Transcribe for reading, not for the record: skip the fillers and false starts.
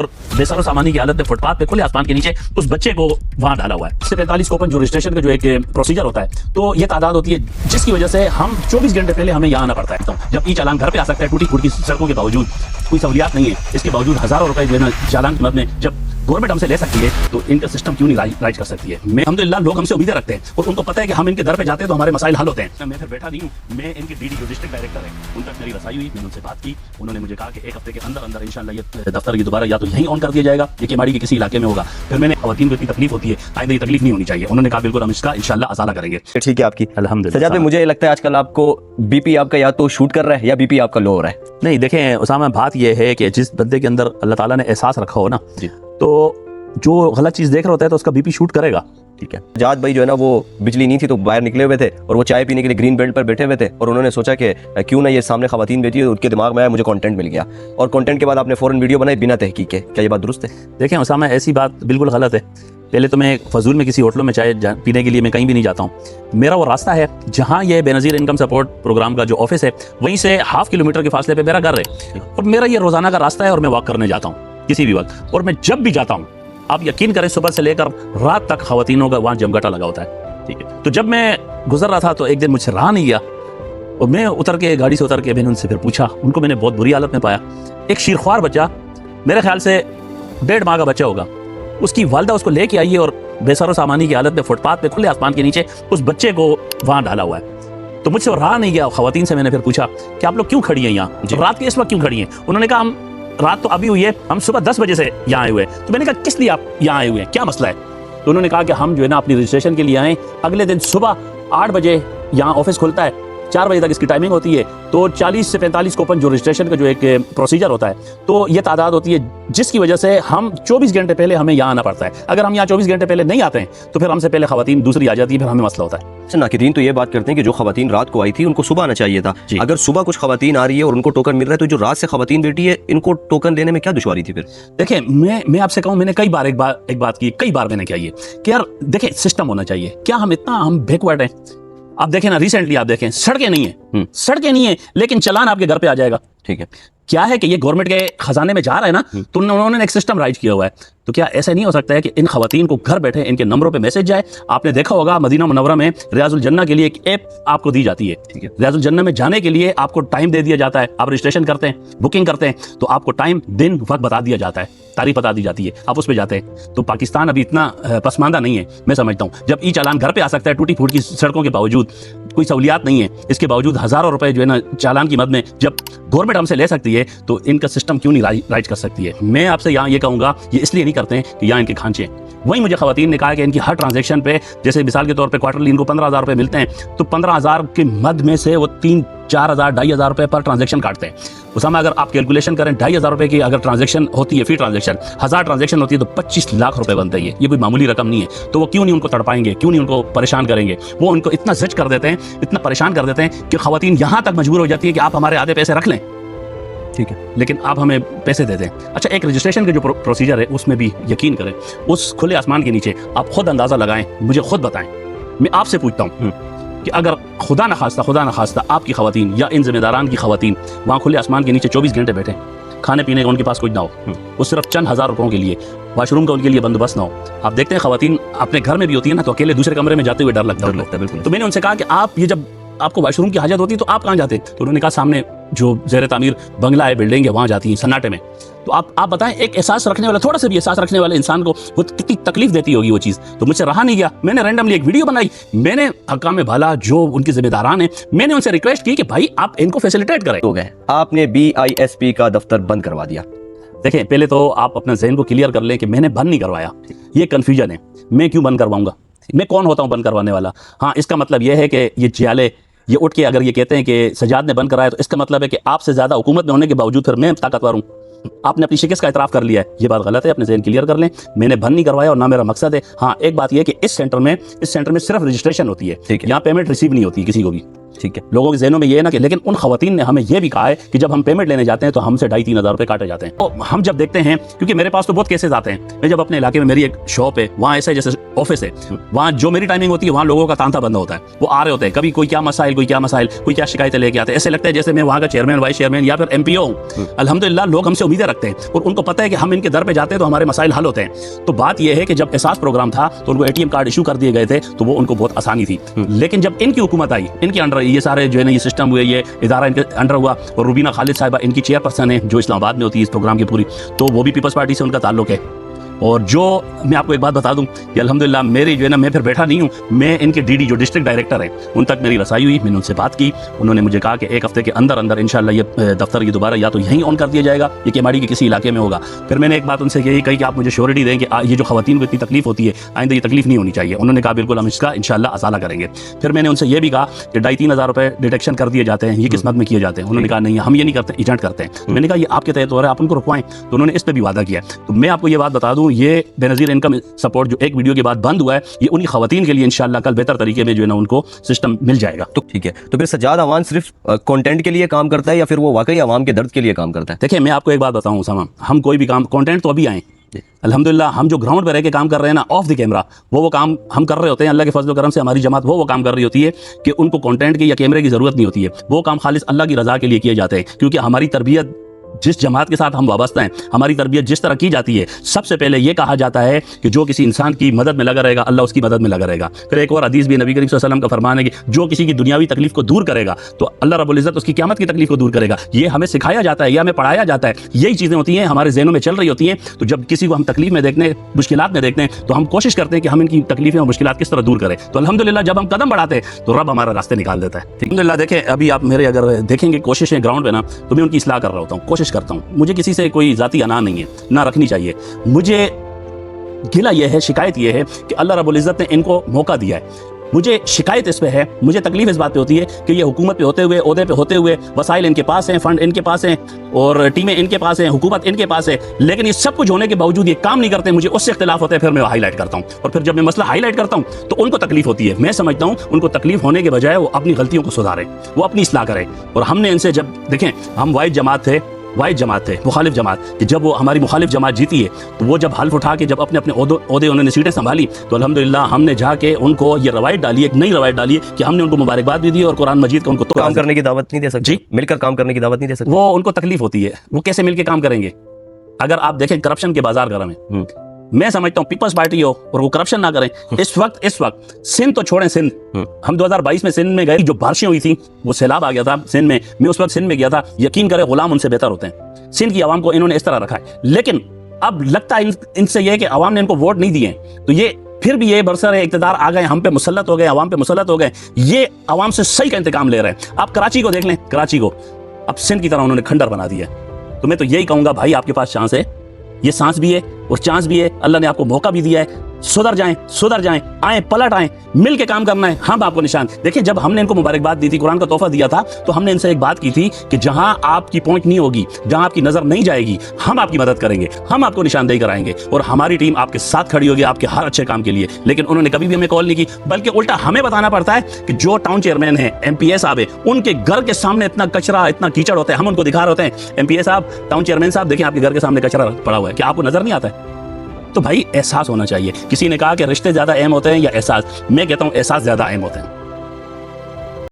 और बेसहारा सामानी की हालत में फुटपाथ पे खुले आसमान के नीचे उस बच्चे को वहां डाला हुआ है। इससे 45 कोपन जो रजिस्ट्रेशन का जो एक प्रोसीजर होता है, तो ये तादाद होती है जिसकी वजह से हम 24 घंटे पहले हमें यहाँ आना पड़ता है। तो जब ई चालान घर पे आ सकता है, टूटी फूटी सड़कों के बावजूद, कोई सहूलियात नहीं है, इसके बावजूद हजारों रुपए जो है चालान की मद में जब गवर्नमेंट हमसे ले सकती है, तो इनका सिस्टम क्यों नहीं राइज कर सकती है। मैं अल्हम्दुलिल्लाह लोग हमसे उम्मीदें रखते हैं और उनको पता है कि हम इनके दर पे जाते हैं तो हमारे मसाइल हल होते हैं। मैं फिर बैठा नहीं हूँ, मैं इनके डीडी जो डिस्ट्रिक्ट डायरेक्टर है उन तक मेरी रसाई हुई, मैंने उनसे बात की, उन्होंने मुझे कहा कि एक हफ्ते के अंदर अंदर इंशाल्लाह ये दफ्तर की दोबारा या तो यहीं ऑन कर दिया जाएगा, ये केमाड़ी के किसी इलाके में होगा। फिर मैंने खवातीन को इतनी तकलीफ होती है, आइंदा ये तकलीफ नहीं होनी चाहिए। उन्होंने कहा बिल्कुल हम इसका इंशाल्लाह असाला करेंगे। ठीक है आपकी अल्हम्दुलिल्लाह। सजाद भाई, मुझे लगता है आजकल आपको बीपी आपका या तो शूट कर रहा है या बीपी आपका लो हो रहा है। नहीं देखें उसामा, बात यह है कि जिस बंदे के अंदर अल्लाह ताला ने एहसास रखा हो ना, तो जो गलत चीज देख रहा होता है तो उसका बीपी शूट करेगा। ठीक है, सजाद भाई जो है ना, वो बिजली नहीं थी तो बाहर निकले हुए थे और वो चाय पीने के लिए ग्रीन बेल्ट पर बैठे हुए थे और उन्होंने सोचा कि क्यों ना ये सामने खवातीन बैठी है। उनके दिमाग में आया मुझे कंटेंट मिल गया और कंटेंट के बाद आपने फौरन वीडियो बनाई बिना तहकीक के। क्या ये बात दुरुस्त है? देखें उसामा, ऐसी बात बिल्कुल गलत है। पहले तो मैं फजूल में किसी होटलों में चाय पीने के लिए मैं कहीं भी नहीं जाता हूँ। मेरा वो रास्ता है जहाँ ये बेनज़ीर इनकम सपोर्ट प्रोग्राम का जो ऑफिस है, वहीं से हाफ किलोमीटर के फासले पे मेरा घर है और मेरा ये रोजाना का रास्ता है और मैं वॉक करने जाता हूँ किसी भी वक्त। और मैं जब भी जाता हूँ, आप यकीन करें, सुबह से लेकर रात तक खवातीनों का वहाँ जमघटा लगा होता है। ठीक है, तो जब मैं गुजर रहा था तो एक दिन मुझसे रहा नहीं गया और मैं उतर के गाड़ी से उतर के मैंने उनसे फिर पूछा। उनको मैंने बहुत बुरी हालत में पाया। एक शीरख्वार बच्चा, मेरे ख्याल से 1.5 माह का बच्चा होगा, उसकी वालदा उसको लेके आई है और बेसहारा सामानी की हालत में फुटपाथ पे खुले आसमान के नीचे उस बच्चे को वहाँ डाला हुआ है। तो मुझसे रहा नहीं गया। खवातीन से मैंने फिर पूछा कि आप लोग क्यों खड़ी हैं यहाँ, रात के इस वक्त क्यों खड़ी हैं? उन्होंने कहा हम रात तो अभी हुई है, हम सुबह 10 बजे से यहाँ आए हुए हैं। तो मैंने कहा किस लिए आप यहाँ आए हुए हैं, क्या मसला है? तो उन्होंने कहा कि हम जो है ना अपनी रजिस्ट्रेशन के लिए आए, अगले दिन सुबह 8 बजे यहाँ ऑफिस खुलता है, 4 बजे तक इसकी टाइमिंग होती है, तो 40 से 45 कोपन जो रजिस्ट्रेशन का जो एक प्रोसीजर होता है, तो ये तादाद होती है जिसकी वजह से हम 24 घंटे पहले हमें यहाँ आना पड़ता है। अगर हम यहाँ 24 घंटे पहले नहीं आते हैं तो फिर हमसे पहले खवातीन दूसरी आ जाती है, फिर हमें मसला होता है। नाकिदीन तो ये बात करते हैं कि जो खवातीन रात को आई थी उनको सुबह आना चाहिए था। अगर सुबह कुछ खवातीन आ रही है और उनको टोकन मिल रहा है, तो जो रात से खवातीन बैठी है इनको टोकन लेने में क्या दुश्वारी थी? फिर देखिए, मैं आपसे कहूँ, मैंने कई बार एक बात की, कई बार मैंने कही है कि यार देखिए सिस्टम होना चाहिए। क्या हम बैकवर्ड हैं? आप देखें ना, रिसेंटली आप देखें, सड़कें नहीं है लेकिन चलान आपके घर पे आ जाएगा। ठीक है, क्या है कि ये गवर्नमेंट के खजाने में जा रहा है ना, तो उन्होंने एक सिस्टम राइज किया हुआ है। तो क्या ऐसा नहीं हो सकता है कि इन खवातीन को घर बैठे इनके नंबरों पे मैसेज जाए? आपने देखा होगा मदीना मुनव्वरा में रियाजुल जन्ना के लिए एक ऐप आपको दी जाती है। ठीक है, रियाजुल जन्ना में जाने के लिए आपको टाइम दे दिया जाता है। आप रजिस्ट्रेशन करते हैं, बुकिंग करते हैं, तो आपको टाइम, दिन, वक्त बता दिया जाता है, तारीख बता दी जाती है, आप उस पर जाते हैं। तो पाकिस्तान अभी इतना पसमानदा नहीं है, मैं समझता हूँ। जब ई चालान घर पे आ सकता है, टूटी फूटी सड़कों के बावजूद, कोई सहूलियात नहीं है, इसके बावजूद हजारों रुपए जो है ना चालान की मद में जब गवर्नमेंट हमसे ले सकती है, तो इनका सिस्टम क्यों नहीं राइज कर सकती है? मैं आपसे यहाँ ये कहूँगा, ये इसलिए नहीं करते हैं कि यहाँ इनके खांचे हैं। वहीं मुझे खवातीन ने कहा कि इनकी हर ट्रांजैक्शन पे, जैसे मिसाल के तौर पे क्वार्टरली इनको 15,000 रुपए मिलते हैं, तो 15,000 के मद में से वो 3-4,000, 2,500 रुपए पर ट्रांजैक्शन काटते हैं। उसामा, अगर आप कैलकुलेशन करें, 2,500 रुपए की अगर ट्रांजैक्शन होती है, फी ट्रांजैक्शन 1000 ट्रांजैक्शन होती है, तो 25 लाख रुपए बनते हैं। ये कोई मामूली रकम नहीं है। तो वो क्यों नहीं उनको तड़पाएंगे, क्यों नहीं उनको परेशान करेंगे? वो उनको इतना ज़िद कर देते हैं, इतना परेशान कर देते हैं कि खवातीन यहाँ तक मजबूर हो जाती है कि आप हमारे आधे पैसे रख लें, ठीक है, लेकिन आप हमें पैसे दे दें। अच्छा, एक रजिस्ट्रेशन के जो प्रोसीजर है उसमें भी यकीन करें, उस खुले आसमान के नीचे आप खुद अंदाज़ा लगाएं, मुझे खुद बताएं। मैं आपसे पूछता हूँ कि अगर खुदा न खास्ता आपकी खवातीन या इन जिम्मेदारान की खवातीन वहाँ खुले आसमान के नीचे 24 घंटे बैठे, खाने पीने का उनके पास कुछ ना हो, वो सिर्फ चंद हज़ार रुपयों के लिए, वॉशरूम का उनके लिए बंदोबस्त ना हो। आप देखते हैं खवातीन अपने घर में भी होती है ना, तो अकेले दूसरे कमरे में जाते हुए डर लगता है। बिल्कुल। तो मैंने उनसे कहा कि आप ये जब आपको वॉशरूम की हाजत होती है तो आप कहाँ जाते? तो उन्होंने कहा सामने जो ज़ेर तामीर बंगला है, बिल्डिंग है, वहाँ जाती हैं सन्नाटे में। तो आप बताएं, एक एहसास रखने वाला, थोड़ा सा भी एहसास रखने वाले इंसान को वो कितनी तकलीफ देती होगी वो चीज़। तो मुझसे रहा नहीं गया, मैंने रैंडमली एक वीडियो बनाई। मैंने हकाम भला जो उनके जिम्मेदारान हैं, मैंने उनसे रिक्वेस्ट की कि भाई आप इनको फैसिलिटेट करें। हो गए, आपने BISP का दफ्तर बंद करवा दिया। देखें, पहले तो आप अपने जहन को क्लियर कर लें कि मैंने बंद नहीं करवाया। ये कन्फ्यूजन है, मैं क्यों बंद करवाऊंगा? मैं कौन होता हूँ बंद करवाने वाला? हाँ, इसका मतलब यह है कि ये जियाले ये उठ के अगर ये कहते हैं कि सजाद ने बंद कराया, तो इसका मतलब है कि आपसे ज़्यादा हुकूमत में होने के बावजूद फिर मैं ताकतवर हूँ। आपने अपनी शिकस्त का इतराफ़ कर लिया है, ये बात गलत है, अपने जहन क्लियर कर लें। मैंने बंद नहीं करवाया और ना मेरा मकसद है। हाँ, एक बात यह है कि इस सेंटर में सिर्फ रजिस्ट्रेशन होती है, यहाँ पेमेंट रिसीव नहीं होती किसी को भी। ठीक है। लोगों के जहनों में ये है ना कि लेकिन उन खवातीन ने हमें ये भी कहा है कि जब हम पेमेंट लेने जाते हैं तो हमसे 2,500-3,000 रुपए काटे जाते हैं। तो हम जब देखते हैं, क्योंकि मेरे पास तो बहुत केसेस आते हैं, मैं जब अपने इलाके में मेरी एक शॉप है, वहाँ ऐसा जैसे ऑफिस है, वहाँ जो मेरी टाइमिंग होती है वहाँ लोगों का तांता बंदा होता है, वो आ रहे होते हैं, कभी कोई क्या मसाइल कोई क्या शिकायतें लेके आते हैं, ऐसे लगता है जैसे मैं वहाँ का चेयरमैन, वाइस चेयरमैन या फिर MPO हूँ। अल्हम्दुलिल्लाह लोग हमसे उम्मीदें रखते हैं और उनको पता है कि हम इनके दर पे जाते हैं तो हमारे मसाइल हल होते हैं। तो बात यह है कि जब एहसास प्रोग्राम था तो उनको ATM कार्ड इशू कर दिए गए थे, तो वो उनको बहुत आसानी थी। लेकिन जब इनकी हुकूमत आई, इनके अंडर ये सारे जो है ना ये सिस्टम हुए, ये इदारा इनके अंडर हुआ, और रुबीना खालिद साहिबा इनकी चेयरपर्सन है जो इस्लामाबाद में होती है इस प्रोग्राम की पूरी, तो वो भी पीपल्स पार्टी से उनका ताल्लुक है। और जो मैं आपको एक बात बता दूं कि अल्हम्दुलिल्लाह मेरी जो है ना, मैं फिर बैठा नहीं हूं, मैं इनके DD जो डिस्ट्रिक्ट डायरेक्टर हैं उन तक मेरी रसाई हुई, मैंने उनसे बात की, उन्होंने मुझे कहा कि एक हफ्ते के अंदर अंदर इंशाल्लाह ये दफ्तर ये दोबारा या तो यहीं ऑन कर दिया जाएगा, ये केमाड़ी के किसी इलाके में होगा। फिर मैंने एक बात उनसे यही कही कि आप मुझे श्योरिटी दें कि ये जो खवातीन को इतनी तकलीफ होती है आइंदा ये तकलीफ नहीं होनी चाहिए। उन्होंने कहा बिल्कुल हम इसका इंशाल्लाह असाला करेंगे। फिर मैंने उनसे ये भी कहा कि 2,500-3,000 रुपए डिटेक्शन कर दिए जाते हैं, ये किस्मत में किए जाते हैं। उन्होंने कहा नहीं हम ये नहीं करते, एजेंट करते हैं। मैंने कहा ये आपके तहत हो रहा है, आप उनको रुकवाएं, तो उन्होंने इस पर भी वादा किया। तो मैं आपको ये बात बता दूं, ये बेनज़ीर इनकम सपोर्ट जो एक वीडियो के बाद बंद हुआ है, ये उन्हीं खवातीन के लिए इंशाल्लाह कल बेहतर तरीके में जो है ना उनको सिस्टम मिल जाएगा। तो ठीक है, तो फिर सज्जाद अवान सिर्फ कंटेंट के लिए काम करता है या फिर वो वाकई आवाम के दर्द के लिए काम करता है? देखिए मैं आपको एक बात बताऊं उसामा, हम कोई भी काम, कंटेंट तो अभी आए अल्हम्दुलिल्लाह, हम जो ग्राउंड पर रह के काम कर रहे हैं ना ऑफ द कैमरा, वो काम हम कर रहे होते हैं। अल्लाह के फजल करम से हमारी जमात वो काम कर रही होती है कि उनको कंटेंट की या कैमरे की जरूरत नहीं होती है, वो काम खालिस अल्लाह की रजा के लिए किए जाते हैं। क्योंकि हमारी तरबियत जिस जमात के साथ हम वाबस्ता हैं, हमारी तरबियत जिस तरह की जाती है, सबसे पहले ये कहा जाता है कि जो किसी इंसान की मदद में लगा रहेगा अल्लाह उसकी मदद में लगा रहेगा। फिर एक और हदीस भी नबी करीम सल्लल्लाहु अलैहि वसल्लम का फरमान है कि जो किसी की दुनियावी तकलीफ को दूर करेगा तो अल्लाह रब्बुल इज्जत उसकी क़यामत की तकलीफ को दूर करेगा। ये हमें सिखाया जाता है या हमें पढ़ाया जाता है, यही चीज़ें होती हैं हमारे जहनों में चल रही होती हैं। तो जब किसी को हम तकलीफ में देखते हैं, मुश्किलात में देखते हैं, तो हम कोशिश करते हैं कि हम इनकी तकलीफें और मुश्किलात किस तरह दूर करें। तो अल्हम्दुलिल्लाह जब हम कदम बढ़ाते हैं तो रब हमारा रास्ते निकाल देता है। अल्हम्दुलिल्लाह देखें, अभी आप मेरे अगर देखेंगे कोशिशें ग्राउंड पे ना, तो मैं उनकी इस्लाह कर रहा होता हूँ, कोशिश करता हूँ। मुझे किसी से कोई जाती अना नहीं है, ना रखनी चाहिए। मुझे गिला यह है, शिकायत यह है कि अल्लाह रब्बुल इज्जत ने इनको मौका दिया है। मुझे शिकायत इस पे है, मुझे तकलीफ इस बात पे होती है कि ये हुकूमत पे होते हुए, ओहदे पे होते हुए, वसाइल इनके पास हैं, फंड इनके पास हैं और टीमें इनके पास हैं, हुकूमत इनके पास है, लेकिन ये सब कुछ होने के बावजूद ये काम नहीं करते। मुझे उससे इख्तिलाफ होता है, फिर मैं हाईलाइट करता हूँ, और फिर जब मैं मसला हाईलाइट करता हूँ तो उनको तकलीफ होती है। मैं समझता हूँ उनको तकलीफ होने के बजाय वो अपनी गलतियों को सुधारें, वो अपनी इस्लाह करें। और हमने इनसे जब देखें, हम वाहिद जमात थे, मुखालिफ जमात, कि जब वो हमारी मुखालिफ जमात जीती है तो वो जब हल्फ उठा के जब अपने अपने ओहदे उन्होंने सीटें संभाली, तो अल्हम्दुलिल्लाह हमने जाके उनको ये रवायत डाली, एक नई रवायत डाली कि हमने उनको मुबारकबाद भी दी और कुरान मजीद का उनको तो काम करने की दावत नहीं दे सकते जी, मिलकर काम करने की दावत नहीं दे सकते। वो उनको तकलीफ होती है, वो कैसे मिलकर काम करेंगे? अगर आप देखें करप्शन के बाजार गर्म है, मैं समझता हूँ पीपल्स पार्टी हो और वो करप्शन ना करें। इस वक्त सिंध तो छोड़ें, सिंध हम 2022 में सिंध में गए, जो बारिशें हुई थी, वो सैलाब आ गया था सिंध में, मैं उस वक्त सिंध में गया था। यकीन करें गुलाम उनसे बेहतर होते हैं। सिंध की आवाम को इन्होंने इस तरह रखा है, लेकिन अब लगता है इनसे यह कि आवाम ने इनको वोट नहीं दिए, तो ये फिर भी ये बरसर इक़्तिदार आ गए, हम पे मुसल्लत हो गए, आवाम पे मुसल्लत हो गए, ये आवाम से सही का इंतकाम ले रहे हैं। आप कराची को देख लें, कराची को अब सिंध की तरह उन्होंने खंडर बना दिया। तो मैं तो यही कहूँगा भाई, आपके पास चांस है, ये सांस भी है और चांस भी है, अल्लाह ने आपको मौका भी दिया है। सुधर जाएं, आए पलट आए, मिल के काम करना है। हम आपको निशान देखिए, जब हमने इनको मुबारकबाद दी थी, कुरान का तोहफा दिया था, तो हमने इनसे एक बात की थी कि जहां आपकी पहुंच नहीं होगी, जहां आपकी नजर नहीं जाएगी, हम आपकी मदद करेंगे, हम आपको निशानदेही कराएंगे और हमारी टीम आपके साथ खड़ी होगी आपके हर अच्छे काम के लिए। लेकिन उन्होंने कभी भी हमें कॉल नहीं की, बल्कि उल्टा हमें बताना पड़ता है कि जो टाउन चेयरमैन है, MPA साहब है, उनके घर के सामने इतना कचरा, इतना कीचड़ होता है, हम उनको दिखा रहे होते हैं, MPA साहब, टाउन चेयरमैन साहब, देखिए आपके घर के सामने कचरा पड़ा हुआ है, क्या आपको नजर नहीं आता है? तो भाई एहसास होना चाहिए। किसी ने कहा कि रिश्ते ज्यादा अहम होते हैं या एहसास, मैं कहता हूं एहसास ज्यादा अहम होते हैं।